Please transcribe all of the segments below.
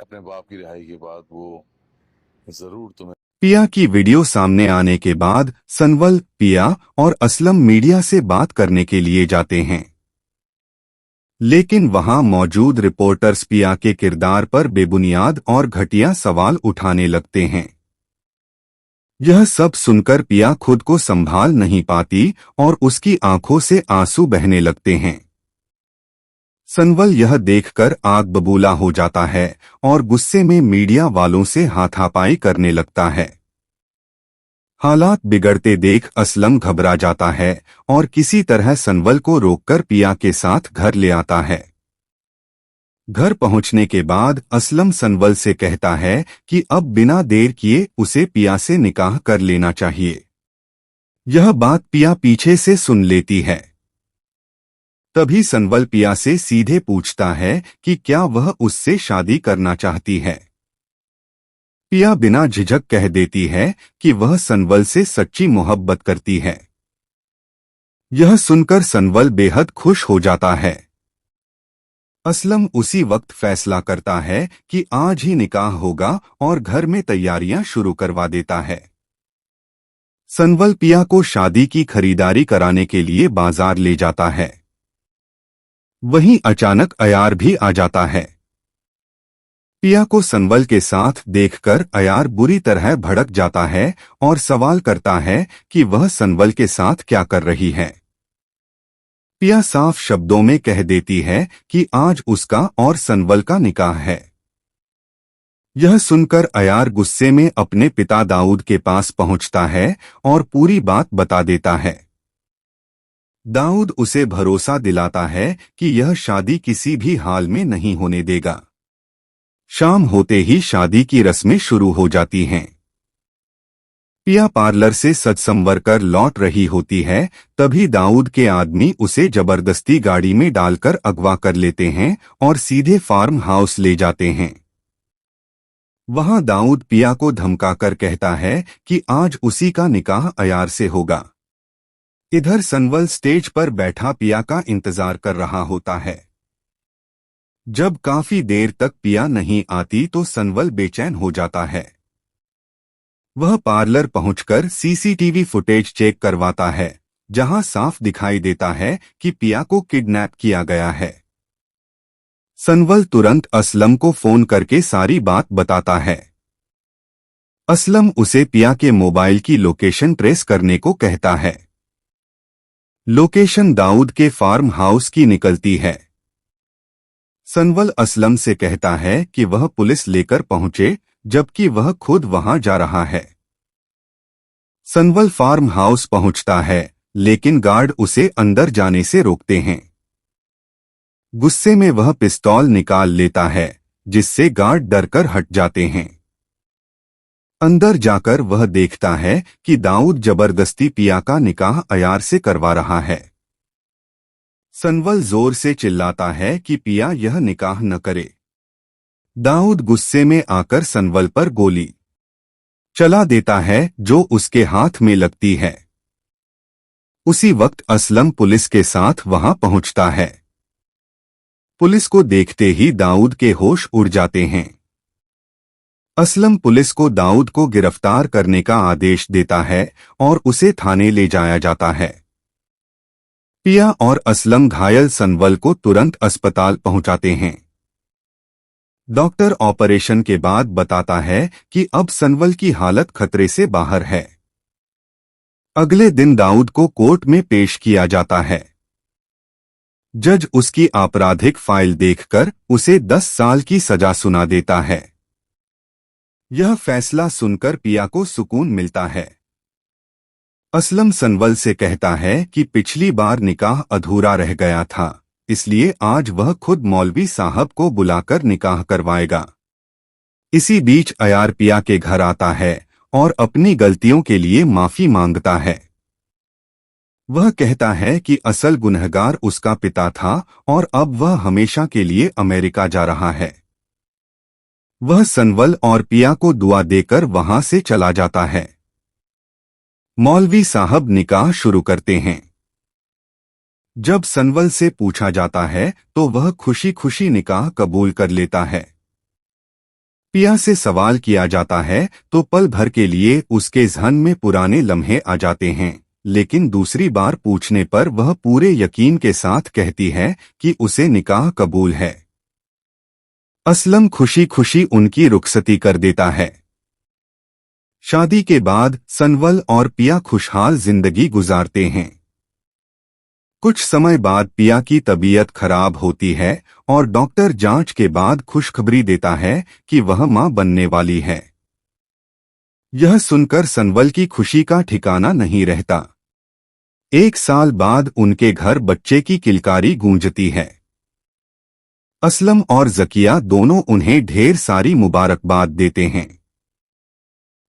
अपने बाप की रिहाई के बाद वो जरूर तुम्हें। पिया की वीडियो सामने आने के बाद सनवल, पिया और असलम मीडिया से बात करने के लिए जाते हैं। लेकिन वहां मौजूद रिपोर्टर्स पिया के किरदार पर बेबुनियाद और घटिया सवाल उठाने लगते हैं। यह सब सुनकर पिया खुद को संभाल नहीं पाती और उसकी आंखों से आंसू बहने लगते हैं। सनवल यह देखकर आग बबूला हो जाता है और गुस्से में मीडिया वालों से हाथापाई करने लगता है। हालात बिगड़ते देख असलम घबरा जाता है और किसी तरह सनवल को रोककर पिया के साथ घर ले आता है। घर पहुंचने के बाद असलम सनवल से कहता है कि अब बिना देर किए उसे पिया से निकाह कर लेना चाहिए। यह बात पिया पीछे से सुन लेती है। तभी सनवल पिया से सीधे पूछता है कि क्या वह उससे शादी करना चाहती है। पिया बिना झिझक कह देती है कि वह सनवल से सच्ची मोहब्बत करती है। यह सुनकर सनवल बेहद खुश हो जाता है। असलम उसी वक्त फैसला करता है कि आज ही निकाह होगा और घर में तैयारियां शुरू करवा देता है। सनवल पिया को शादी की खरीदारी कराने के लिए बाजार ले जाता है। वहीं अचानक अयार भी आ जाता है। पिया को सनवल के साथ देखकर अयार बुरी तरह भड़क जाता है और सवाल करता है कि वह सनवल के साथ क्या कर रही है। पिया साफ शब्दों में कह देती है कि आज उसका और सनवल का निकाह है। यह सुनकर अयार गुस्से में अपने पिता दाऊद के पास पहुंचता है और पूरी बात बता देता है। दाऊद उसे भरोसा दिलाता है कि यह शादी किसी भी हाल में नहीं होने देगा। शाम होते ही शादी की रस्में शुरू हो जाती हैं। पिया पार्लर से सज संवर कर लौट रही होती है, तभी दाऊद के आदमी उसे जबरदस्ती गाड़ी में डालकर अगवा कर लेते हैं और सीधे फार्म हाउस ले जाते हैं। वहां दाऊद पिया को धमकाकर कहता है कि आज उसी का निकाह अयार से होगा। इधर सनवल स्टेज पर बैठा पिया का इंतजार कर रहा होता है। जब काफी देर तक पिया नहीं आती तो सनवल बेचैन हो जाता है। वह पार्लर पहुंचकर सीसीटीवी फुटेज चेक करवाता है, जहां साफ दिखाई देता है कि पिया को किडनैप किया गया है। सनवल तुरंत असलम को फोन करके सारी बात बताता है। असलम उसे पिया के मोबाइल की लोकेशन ट्रेस करने को कहता है। लोकेशन दाऊद के फार्म हाउस की निकलती है। सनवल असलम से कहता है कि वह पुलिस लेकर पहुंचे, जबकि वह खुद वहां जा रहा है। सनवल फार्म हाउस पहुंचता है, लेकिन गार्ड उसे अंदर जाने से रोकते हैं। गुस्से में वह पिस्तौल निकाल लेता है, जिससे गार्ड डरकर हट जाते हैं। अंदर जाकर वह देखता है कि दाऊद जबरदस्ती पिया का निकाह अयार से करवा रहा है। सनवल जोर से चिल्लाता है कि पिया यह निकाह न करे। दाऊद गुस्से में आकर सनवल पर गोली चला देता है, जो उसके हाथ में लगती है। उसी वक्त असलम पुलिस के साथ वहां पहुंचता है। पुलिस को देखते ही दाऊद के होश उड़ जाते हैं। असलम पुलिस को दाऊद को गिरफ्तार करने का आदेश देता है और उसे थाने ले जाया जाता है। पिया और असलम घायल सनवल को तुरंत अस्पताल पहुंचाते हैं। डॉक्टर ऑपरेशन के बाद बताता है कि अब सनवल की हालत खतरे से बाहर है। अगले दिन दाऊद को कोर्ट में पेश किया जाता है। जज उसकी आपराधिक फाइल देखकर उसे 10 साल की सजा सुना देता है। यह फैसला सुनकर पिया को सुकून मिलता है। असलम सनवल से कहता है कि पिछली बार निकाह अधूरा रह गया था, इसलिए आज वह खुद मौलवी साहब को बुलाकर निकाह करवाएगा। इसी बीच अयार पिया के घर आता है और अपनी गलतियों के लिए माफी मांगता है। वह कहता है कि असल गुनहगार उसका पिता था और अब वह हमेशा के लिए अमेरिका जा रहा है। वह सनवल और पिया को दुआ देकर वहां से चला जाता है। मौलवी साहब निकाह शुरू करते हैं। जब सनवल से पूछा जाता है तो वह खुशी खुशी निकाह कबूल कर लेता है। पिया से सवाल किया जाता है तो पल भर के लिए उसके ज़हन में पुराने लम्हे आ जाते हैं, लेकिन दूसरी बार पूछने पर वह पूरे यकीन के साथ कहती है कि उसे निकाह कबूल है। असलम खुशी खुशी उनकी रुखसती कर देता है। शादी के बाद सनवल और पिया खुशहाल जिंदगी गुजारते हैं। कुछ समय बाद पिया की तबीयत खराब होती है और डॉक्टर जांच के बाद खुशखबरी देता है कि वह मां बनने वाली है। यह सुनकर सनवल की खुशी का ठिकाना नहीं रहता। 1 साल बाद उनके घर बच्चे की किलकारी गूंजती है। असलम और जकिया दोनों उन्हें ढेर सारी मुबारकबाद देते हैं।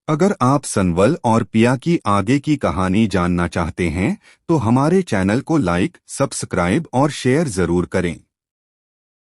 अगर आप सनवल और पिया की आगे की कहानी जानना चाहते हैं तो हमारे चैनल को लाइक, सब्सक्राइब और शेयर जरूर करें।